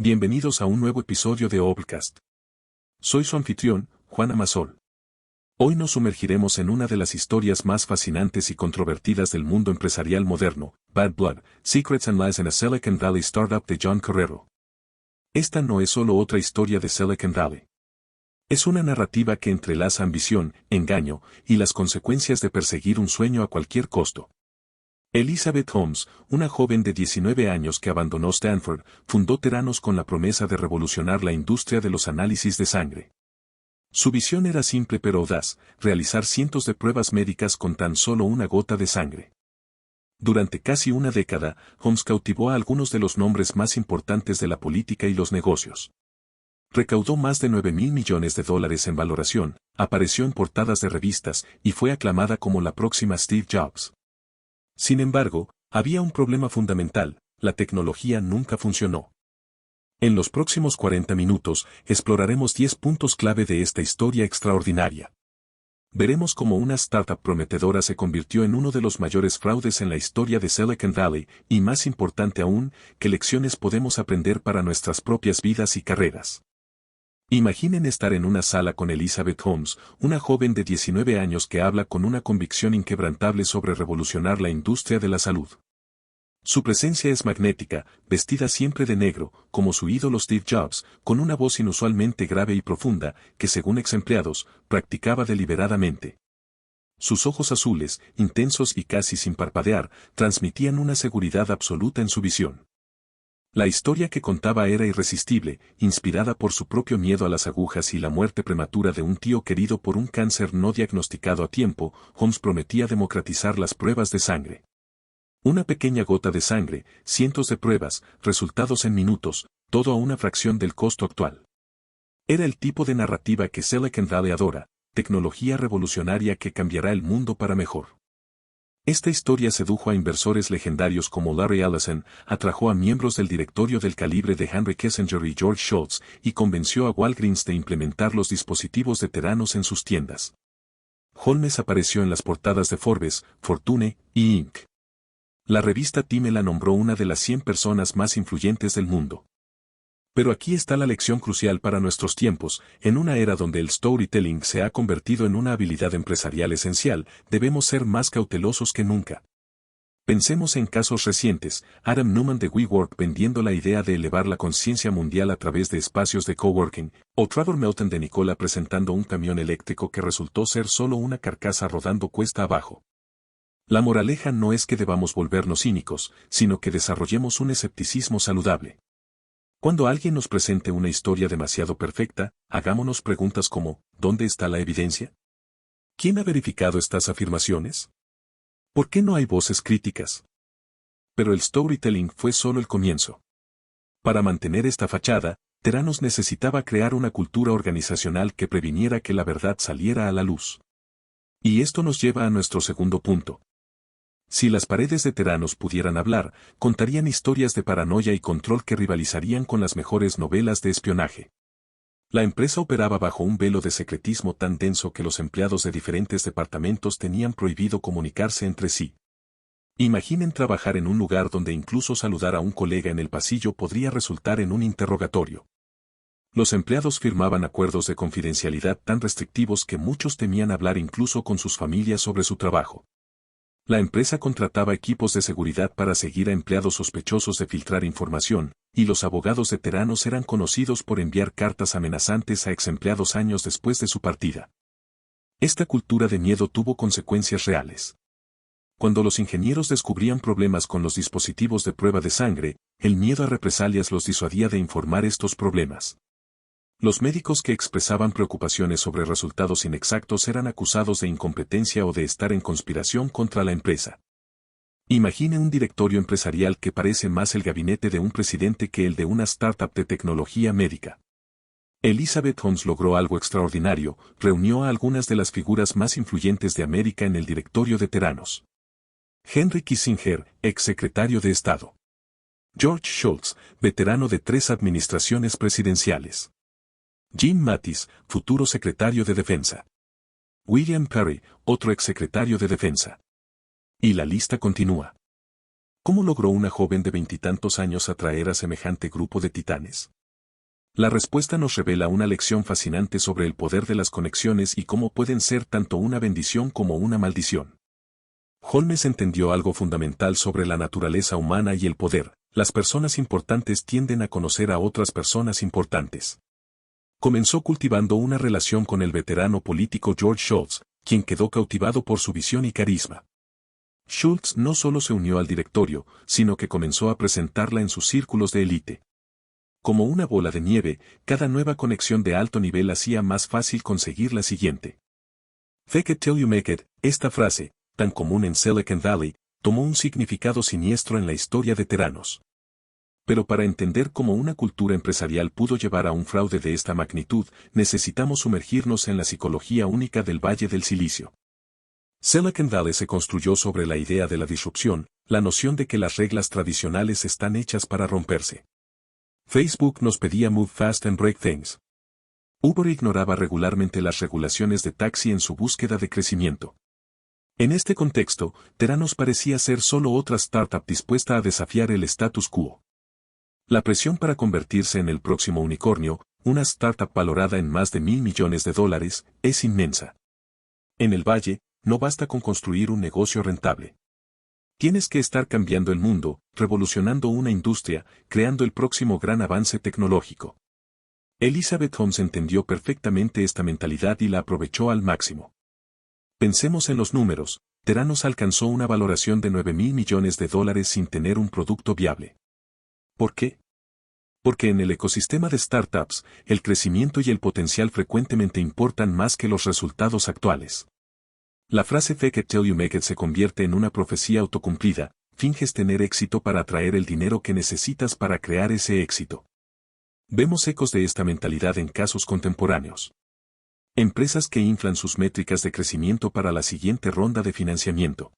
Bienvenidos a un nuevo episodio de Obcast. Soy su anfitrión, Juan Amasol. Hoy nos sumergiremos en una de las historias más fascinantes y controvertidas del mundo empresarial moderno, Bad Blood, Secrets and Lies in a Silicon Valley Startup de John Carrero. Esta no es solo otra historia de Silicon Valley. Es una narrativa que entrelaza ambición, engaño, y las consecuencias de perseguir un sueño a cualquier costo. Elizabeth Holmes, una joven de 19 años que abandonó Stanford, fundó Theranos con la promesa de revolucionar la industria de los análisis de sangre. Su visión era simple pero audaz, realizar cientos de pruebas médicas con tan solo una gota de sangre. Durante casi una década, Holmes cautivó a algunos de los nombres más importantes de la política y los negocios. Recaudó más de $9.000 millones en valoración, apareció en portadas de revistas y fue aclamada como la próxima Steve Jobs. Sin embargo, había un problema fundamental: la tecnología nunca funcionó. En los próximos 40 minutos, exploraremos 10 puntos clave de esta historia extraordinaria. Veremos cómo una startup prometedora se convirtió en uno de los mayores fraudes en la historia de Silicon Valley, y más importante aún, qué lecciones podemos aprender para nuestras propias vidas y carreras. Imaginen estar en una sala con Elizabeth Holmes, una joven de 19 años que habla con una convicción inquebrantable sobre revolucionar la industria de la salud. Su presencia es magnética, vestida siempre de negro, como su ídolo Steve Jobs, con una voz inusualmente grave y profunda, que según ex-empleados, practicaba deliberadamente. Sus ojos azules, intensos y casi sin parpadear, transmitían una seguridad absoluta en su visión. La historia que contaba era irresistible, inspirada por su propio miedo a las agujas y la muerte prematura de un tío querido por un cáncer no diagnosticado a tiempo. Holmes prometía democratizar las pruebas de sangre. Una pequeña gota de sangre, cientos de pruebas, resultados en minutos, todo a una fracción del costo actual. Era el tipo de narrativa que Silicon Valley adora, tecnología revolucionaria que cambiará el mundo para mejor. Esta historia sedujo a inversores legendarios como Larry Ellison, atrajo a miembros del directorio del calibre de Henry Kissinger y George Shultz, y convenció a Walgreens de implementar los dispositivos de Theranos en sus tiendas. Holmes apareció en las portadas de Forbes, Fortune y Inc. La revista Time la nombró una de las 100 personas más influyentes del mundo. Pero aquí está la lección crucial para nuestros tiempos: en una era donde el storytelling se ha convertido en una habilidad empresarial esencial, debemos ser más cautelosos que nunca. Pensemos en casos recientes: Adam Neumann de WeWork vendiendo la idea de elevar la conciencia mundial a través de espacios de coworking, o Trevor Melton de Nikola presentando un camión eléctrico que resultó ser solo una carcasa rodando cuesta abajo. La moraleja no es que debamos volvernos cínicos, sino que desarrollemos un escepticismo saludable. Cuando alguien nos presente una historia demasiado perfecta, hagámonos preguntas como: ¿dónde está la evidencia? ¿Quién ha verificado estas afirmaciones? ¿Por qué no hay voces críticas? Pero el storytelling fue solo el comienzo. Para mantener esta fachada, Theranos necesitaba crear una cultura organizacional que previniera que la verdad saliera a la luz. Y esto nos lleva a nuestro segundo punto. Si las paredes de Theranos pudieran hablar, contarían historias de paranoia y control que rivalizarían con las mejores novelas de espionaje. La empresa operaba bajo un velo de secretismo tan denso que los empleados de diferentes departamentos tenían prohibido comunicarse entre sí. Imaginen trabajar en un lugar donde incluso saludar a un colega en el pasillo podría resultar en un interrogatorio. Los empleados firmaban acuerdos de confidencialidad tan restrictivos que muchos temían hablar incluso con sus familias sobre su trabajo. La empresa contrataba equipos de seguridad para seguir a empleados sospechosos de filtrar información, y los abogados de Theranos eran conocidos por enviar cartas amenazantes a exempleados años después de su partida. Esta cultura de miedo tuvo consecuencias reales. Cuando los ingenieros descubrían problemas con los dispositivos de prueba de sangre, el miedo a represalias los disuadía de informar estos problemas. Los médicos que expresaban preocupaciones sobre resultados inexactos eran acusados de incompetencia o de estar en conspiración contra la empresa. Imagine un directorio empresarial que parece más el gabinete de un presidente que el de una startup de tecnología médica. Elizabeth Holmes logró algo extraordinario: reunió a algunas de las figuras más influyentes de América en el directorio de Theranos. Henry Kissinger, ex secretario de Estado. George Shultz, veterano de 3 administraciones presidenciales. Jim Mattis, futuro secretario de Defensa. William Perry, otro exsecretario de Defensa. Y la lista continúa. ¿Cómo logró una joven de veintitantos años atraer a semejante grupo de titanes? La respuesta nos revela una lección fascinante sobre el poder de las conexiones y cómo pueden ser tanto una bendición como una maldición. Holmes entendió algo fundamental sobre la naturaleza humana y el poder. Las personas importantes tienden a conocer a otras personas importantes. Comenzó cultivando una relación con el veterano político George Shultz, quien quedó cautivado por su visión y carisma. Schultz no solo se unió al directorio, sino que comenzó a presentarla en sus círculos de élite. Como una bola de nieve, cada nueva conexión de alto nivel hacía más fácil conseguir la siguiente. Fake it till you make it, esta frase, tan común en Silicon Valley, tomó un significado siniestro en la historia de Theranos. Pero para entender cómo una cultura empresarial pudo llevar a un fraude de esta magnitud, necesitamos sumergirnos en la psicología única del Valle del Silicio. Silicon Valley se construyó sobre la idea de la disrupción, la noción de que las reglas tradicionales están hechas para romperse. Facebook nos pedía move fast and break things. Uber ignoraba regularmente las regulaciones de taxi en su búsqueda de crecimiento. En este contexto, Theranos parecía ser solo otra startup dispuesta a desafiar el status quo. La presión para convertirse en el próximo unicornio, una startup valorada en más de $1.000 millones, es inmensa. En el Valle, no basta con construir un negocio rentable. Tienes que estar cambiando el mundo, revolucionando una industria, creando el próximo gran avance tecnológico. Elizabeth Holmes entendió perfectamente esta mentalidad y la aprovechó al máximo. Pensemos en los números. Theranos alcanzó una valoración de $9.000 millones sin tener un producto viable. ¿Por qué? Porque en el ecosistema de startups, el crecimiento y el potencial frecuentemente importan más que los resultados actuales. La frase fake it till you make it se convierte en una profecía autocumplida. Finges tener éxito para atraer el dinero que necesitas para crear ese éxito. Vemos ecos de esta mentalidad en casos contemporáneos. Empresas que inflan sus métricas de crecimiento para la siguiente ronda de financiamiento.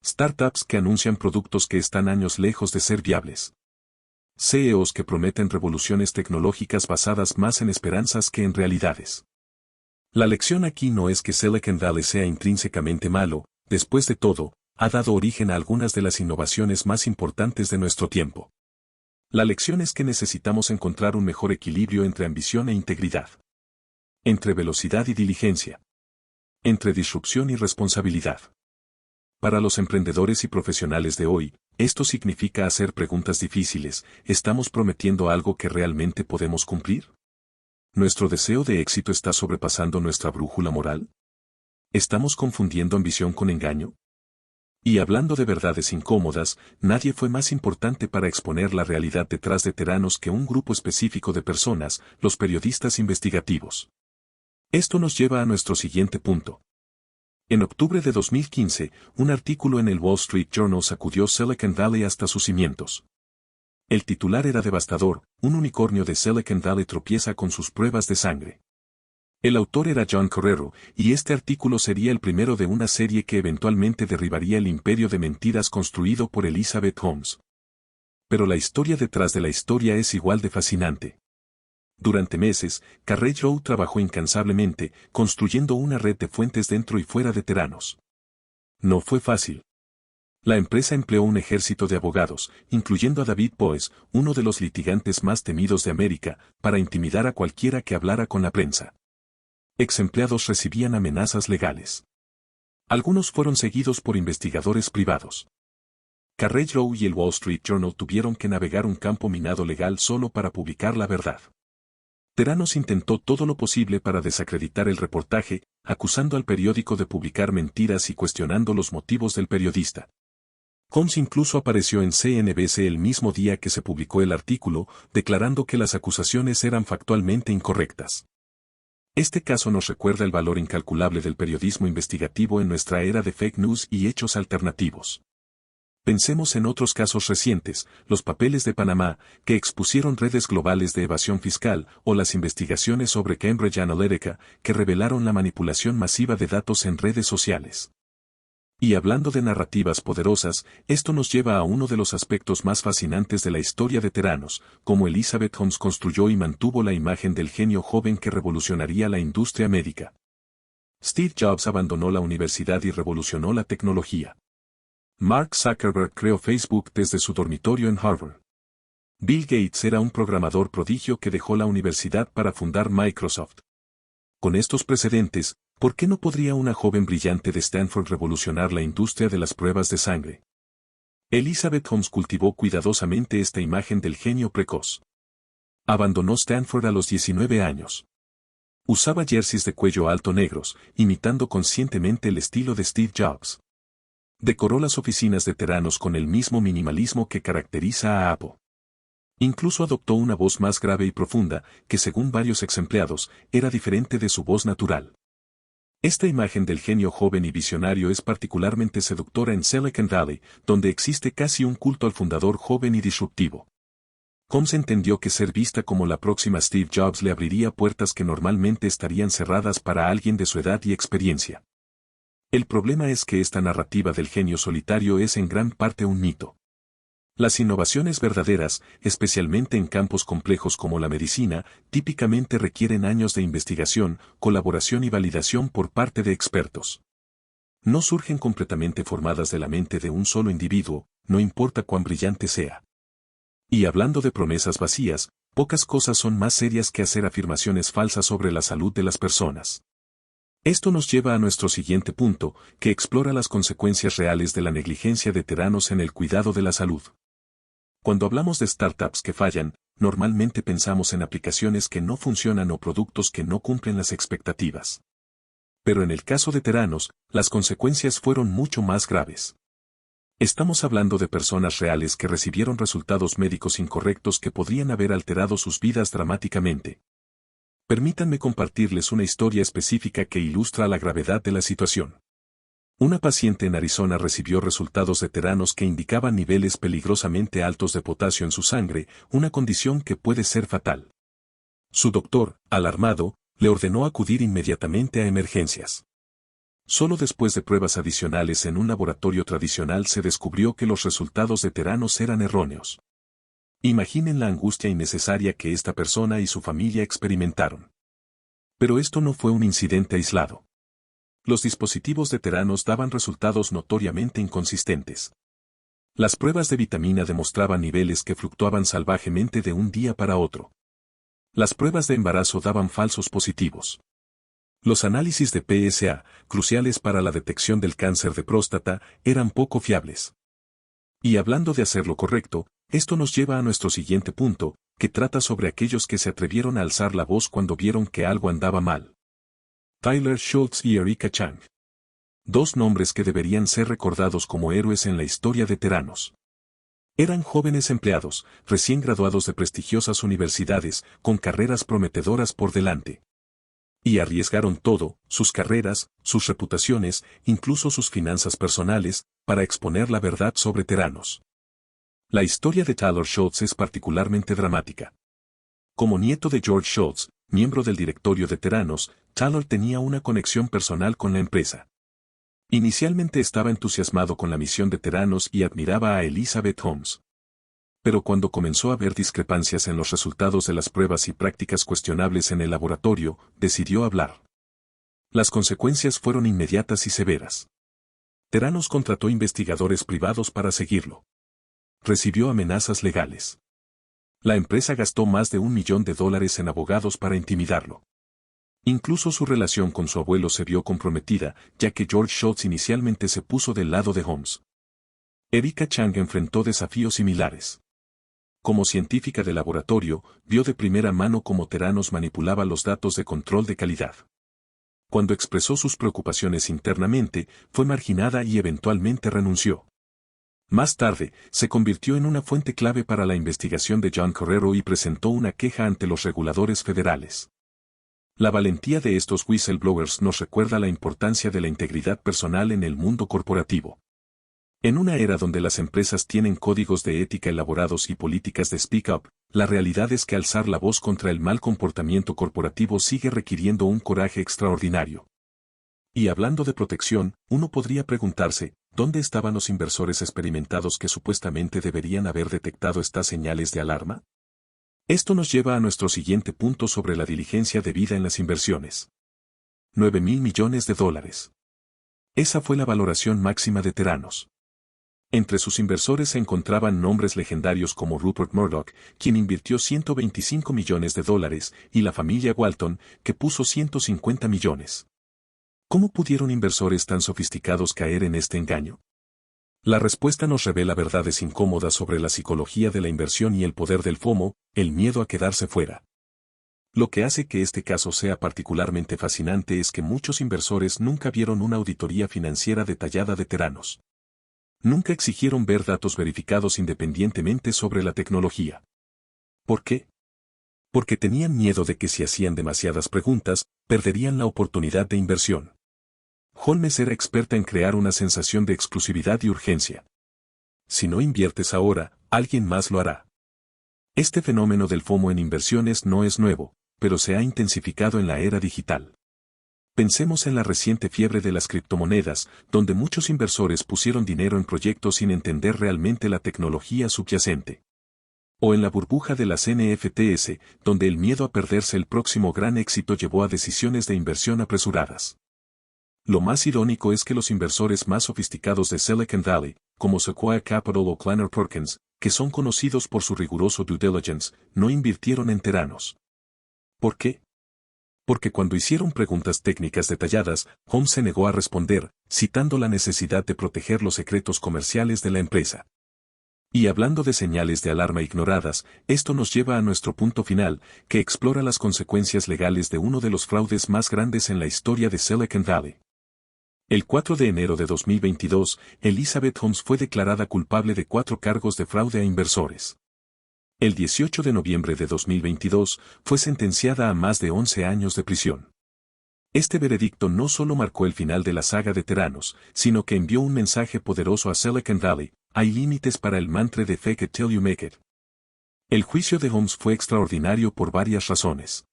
Startups que anuncian productos que están años lejos de ser viables. CEOs que prometen revoluciones tecnológicas basadas más en esperanzas que en realidades. La lección aquí no es que Silicon Valley sea intrínsecamente malo, después de todo, ha dado origen a algunas de las innovaciones más importantes de nuestro tiempo. La lección es que necesitamos encontrar un mejor equilibrio entre ambición e integridad. Entre velocidad y diligencia. Entre disrupción y responsabilidad. Para los emprendedores y profesionales de hoy, esto significa hacer preguntas difíciles. ¿Estamos prometiendo algo que realmente podemos cumplir? ¿Nuestro deseo de éxito está sobrepasando nuestra brújula moral? ¿Estamos confundiendo ambición con engaño? Y hablando de verdades incómodas, nadie fue más importante para exponer la realidad detrás de Theranos que un grupo específico de personas, los periodistas investigativos. Esto nos lleva a nuestro siguiente punto. En octubre de 2015, un artículo en el Wall Street Journal sacudió Silicon Valley hasta sus cimientos. El titular era devastador: un unicornio de Silicon Valley tropieza con sus pruebas de sangre. El autor era John Correro, y este artículo sería el primero de una serie que eventualmente derribaría el imperio de mentiras construido por Elizabeth Holmes. Pero la historia detrás de la historia es igual de fascinante. Durante meses, Correro trabajó incansablemente, construyendo una red de fuentes dentro y fuera de Theranos. No fue fácil. La empresa empleó un ejército de abogados, incluyendo a David Boies, uno de los litigantes más temidos de América, para intimidar a cualquiera que hablara con la prensa. Ex-empleados recibían amenazas legales. Algunos fueron seguidos por investigadores privados. Correro y el Wall Street Journal tuvieron que navegar un campo minado legal solo para publicar la verdad. Theranos intentó todo lo posible para desacreditar el reportaje, acusando al periódico de publicar mentiras y cuestionando los motivos del periodista. Holmes incluso apareció en CNBC el mismo día que se publicó el artículo, declarando que las acusaciones eran factualmente incorrectas. Este caso nos recuerda el valor incalculable del periodismo investigativo en nuestra era de fake news y hechos alternativos. Pensemos en otros casos recientes, los papeles de Panamá, que expusieron redes globales de evasión fiscal, o las investigaciones sobre Cambridge Analytica, que revelaron la manipulación masiva de datos en redes sociales. Y hablando de narrativas poderosas, esto nos lleva a uno de los aspectos más fascinantes de la historia de Theranos, cómo Elizabeth Holmes construyó y mantuvo la imagen del genio joven que revolucionaría la industria médica. Steve Jobs abandonó la universidad y revolucionó la tecnología. Mark Zuckerberg creó Facebook desde su dormitorio en Harvard. Bill Gates era un programador prodigio que dejó la universidad para fundar Microsoft. Con estos precedentes, ¿por qué no podría una joven brillante de Stanford revolucionar la industria de las pruebas de sangre? Elizabeth Holmes cultivó cuidadosamente esta imagen del genio precoz. Abandonó Stanford a los 19 años. Usaba jerseys de cuello alto negros, imitando conscientemente el estilo de Steve Jobs. Decoró las oficinas de Theranos con el mismo minimalismo que caracteriza a Apple. Incluso adoptó una voz más grave y profunda, que según varios ex empleados, era diferente de su voz natural. Esta imagen del genio joven y visionario es particularmente seductora en Silicon Valley, donde existe casi un culto al fundador joven y disruptivo. Holmes entendió que ser vista como la próxima Steve Jobs le abriría puertas que normalmente estarían cerradas para alguien de su edad y experiencia. El problema es que esta narrativa del genio solitario es en gran parte un mito. Las innovaciones verdaderas, especialmente en campos complejos como la medicina, típicamente requieren años de investigación, colaboración y validación por parte de expertos. No surgen completamente formadas de la mente de un solo individuo, no importa cuán brillante sea. Y hablando de promesas vacías, pocas cosas son más serias que hacer afirmaciones falsas sobre la salud de las personas. Esto nos lleva a nuestro siguiente punto, que explora las consecuencias reales de la negligencia de Theranos en el cuidado de la salud. Cuando hablamos de startups que fallan, normalmente pensamos en aplicaciones que no funcionan o productos que no cumplen las expectativas. Pero en el caso de Theranos, las consecuencias fueron mucho más graves. Estamos hablando de personas reales que recibieron resultados médicos incorrectos que podrían haber alterado sus vidas dramáticamente. Permítanme compartirles una historia específica que ilustra la gravedad de la situación. Una paciente en Arizona recibió resultados de Theranos que indicaban niveles peligrosamente altos de potasio en su sangre, una condición que puede ser fatal. Su doctor, alarmado, le ordenó acudir inmediatamente a emergencias. Solo después de pruebas adicionales en un laboratorio tradicional se descubrió que los resultados de Theranos eran erróneos. Imaginen la angustia innecesaria que esta persona y su familia experimentaron. Pero esto no fue un incidente aislado. Los dispositivos de Theranos daban resultados notoriamente inconsistentes. Las pruebas de vitamina demostraban niveles que fluctuaban salvajemente de un día para otro. Las pruebas de embarazo daban falsos positivos. Los análisis de PSA, cruciales para la detección del cáncer de próstata, eran poco fiables. Y hablando de hacer lo correcto, esto nos lleva a nuestro siguiente punto, que trata sobre aquellos que se atrevieron a alzar la voz cuando vieron que algo andaba mal. Tyler Schultz y Erika Chang. Dos nombres que deberían ser recordados como héroes en la historia de Theranos. Eran jóvenes empleados, recién graduados de prestigiosas universidades, con carreras prometedoras por delante. Y arriesgaron todo, sus carreras, sus reputaciones, incluso sus finanzas personales, para exponer la verdad sobre Theranos. La historia de Tyler Schultz es particularmente dramática. Como nieto de George Schultz, miembro del directorio de Theranos, Tyler tenía una conexión personal con la empresa. Inicialmente estaba entusiasmado con la misión de Theranos y admiraba a Elizabeth Holmes. Pero cuando comenzó a ver discrepancias en los resultados de las pruebas y prácticas cuestionables en el laboratorio, decidió hablar. Las consecuencias fueron inmediatas y severas. Theranos contrató investigadores privados para seguirlo. Recibió amenazas legales. La empresa gastó más de $1 millón en abogados para intimidarlo. Incluso su relación con su abuelo se vio comprometida, ya que George Schultz inicialmente se puso del lado de Holmes. Erika Chang enfrentó desafíos similares. Como científica de laboratorio, vio de primera mano cómo Theranos manipulaba los datos de control de calidad. Cuando expresó sus preocupaciones internamente, fue marginada y eventualmente renunció. Más tarde, se convirtió en una fuente clave para la investigación de John Correro y presentó una queja ante los reguladores federales. La valentía de estos whistleblowers nos recuerda la importancia de la integridad personal en el mundo corporativo. En una era donde las empresas tienen códigos de ética elaborados y políticas de speak up, la realidad es que alzar la voz contra el mal comportamiento corporativo sigue requiriendo un coraje extraordinario. Y hablando de protección, uno podría preguntarse, ¿dónde estaban los inversores experimentados que supuestamente deberían haber detectado estas señales de alarma? Esto nos lleva a nuestro siguiente punto sobre la diligencia debida en las inversiones. $9.000 millones. Esa fue la valoración máxima de Theranos. Entre sus inversores se encontraban nombres legendarios como Rupert Murdoch, quien invirtió $125 millones, y la familia Walton, que puso $150 millones. ¿Cómo pudieron inversores tan sofisticados caer en este engaño? La respuesta nos revela verdades incómodas sobre la psicología de la inversión y el poder del FOMO, el miedo a quedarse fuera. Lo que hace que este caso sea particularmente fascinante es que muchos inversores nunca vieron una auditoría financiera detallada de Theranos. Nunca exigieron ver datos verificados independientemente sobre la tecnología. ¿Por qué? Porque tenían miedo de que si hacían demasiadas preguntas, perderían la oportunidad de inversión. Holmes era experta en crear una sensación de exclusividad y urgencia. Si no inviertes ahora, alguien más lo hará. Este fenómeno del FOMO en inversiones no es nuevo, pero se ha intensificado en la era digital. Pensemos en la reciente fiebre de las criptomonedas, donde muchos inversores pusieron dinero en proyectos sin entender realmente la tecnología subyacente. O en la burbuja de las NFTs, donde el miedo a perderse el próximo gran éxito llevó a decisiones de inversión apresuradas. Lo más irónico es que los inversores más sofisticados de Silicon Valley, como Sequoia Capital o Kleiner Perkins, que son conocidos por su riguroso due diligence, no invirtieron en Theranos. ¿Por qué? Porque cuando hicieron preguntas técnicas detalladas, Holmes se negó a responder, citando la necesidad de proteger los secretos comerciales de la empresa. Y hablando de señales de alarma ignoradas, esto nos lleva a nuestro punto final, que explora las consecuencias legales de uno de los fraudes más grandes en la historia de Silicon Valley. El 4 de enero de 2022, Elizabeth Holmes fue declarada culpable de 4 cargos de fraude a inversores. El 18 de noviembre de 2022, fue sentenciada a más de 11 años de prisión. Este veredicto no solo marcó el final de la saga de Theranos, sino que envió un mensaje poderoso a Silicon Valley: hay límites para el mantra de fake it till you make it. El juicio de Holmes fue extraordinario por varias razones.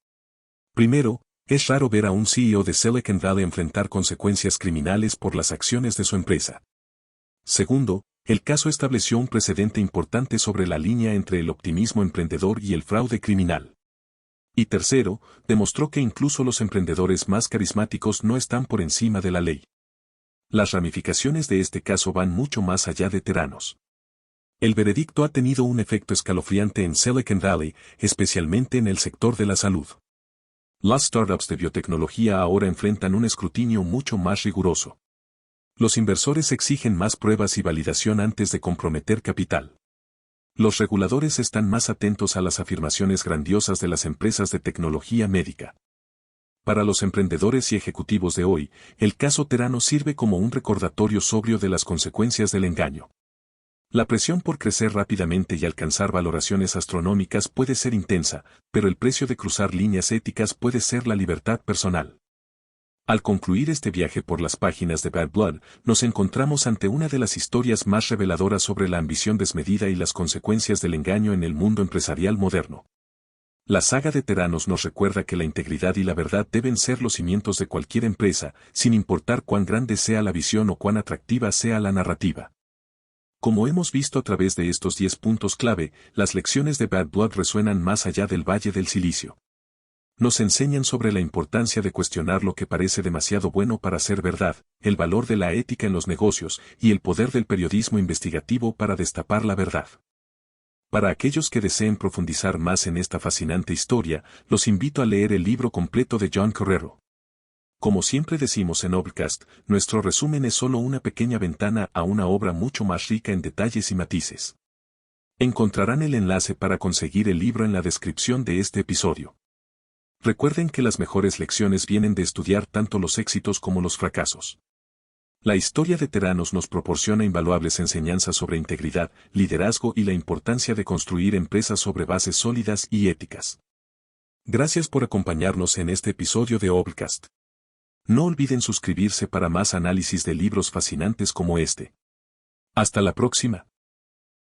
Primero, es raro ver a un CEO de Silicon Valley enfrentar consecuencias criminales por las acciones de su empresa. Segundo, el caso estableció un precedente importante sobre la línea entre el optimismo emprendedor y el fraude criminal. Y tercero, demostró que incluso los emprendedores más carismáticos no están por encima de la ley. Las ramificaciones de este caso van mucho más allá de Theranos. El veredicto ha tenido un efecto escalofriante en Silicon Valley, especialmente en el sector de la salud. Las startups de biotecnología ahora enfrentan un escrutinio mucho más riguroso. Los inversores exigen más pruebas y validación antes de comprometer capital. Los reguladores están más atentos a las afirmaciones grandiosas de las empresas de tecnología médica. Para los emprendedores y ejecutivos de hoy, el caso Theranos sirve como un recordatorio sobrio de las consecuencias del engaño. La presión por crecer rápidamente y alcanzar valoraciones astronómicas puede ser intensa, pero el precio de cruzar líneas éticas puede ser la libertad personal. Al concluir este viaje por las páginas de Bad Blood, nos encontramos ante una de las historias más reveladoras sobre la ambición desmedida y las consecuencias del engaño en el mundo empresarial moderno. La saga de Theranos nos recuerda que la integridad y la verdad deben ser los cimientos de cualquier empresa, sin importar cuán grande sea la visión o cuán atractiva sea la narrativa. Como hemos visto a través de estos 10 puntos clave, las lecciones de Bad Blood resuenan más allá del Valle del Silicio. Nos enseñan sobre la importancia de cuestionar lo que parece demasiado bueno para ser verdad, el valor de la ética en los negocios y el poder del periodismo investigativo para destapar la verdad. Para aquellos que deseen profundizar más en esta fascinante historia, los invito a leer el libro completo de John Correro. Como siempre decimos en Obcast, nuestro resumen es solo una pequeña ventana a una obra mucho más rica en detalles y matices. Encontrarán el enlace para conseguir el libro en la descripción de este episodio. Recuerden que las mejores lecciones vienen de estudiar tanto los éxitos como los fracasos. La historia de Theranos nos proporciona invaluables enseñanzas sobre integridad, liderazgo y la importancia de construir empresas sobre bases sólidas y éticas. Gracias por acompañarnos en este episodio de Obcast. No olviden suscribirse para más análisis de libros fascinantes como este. Hasta la próxima.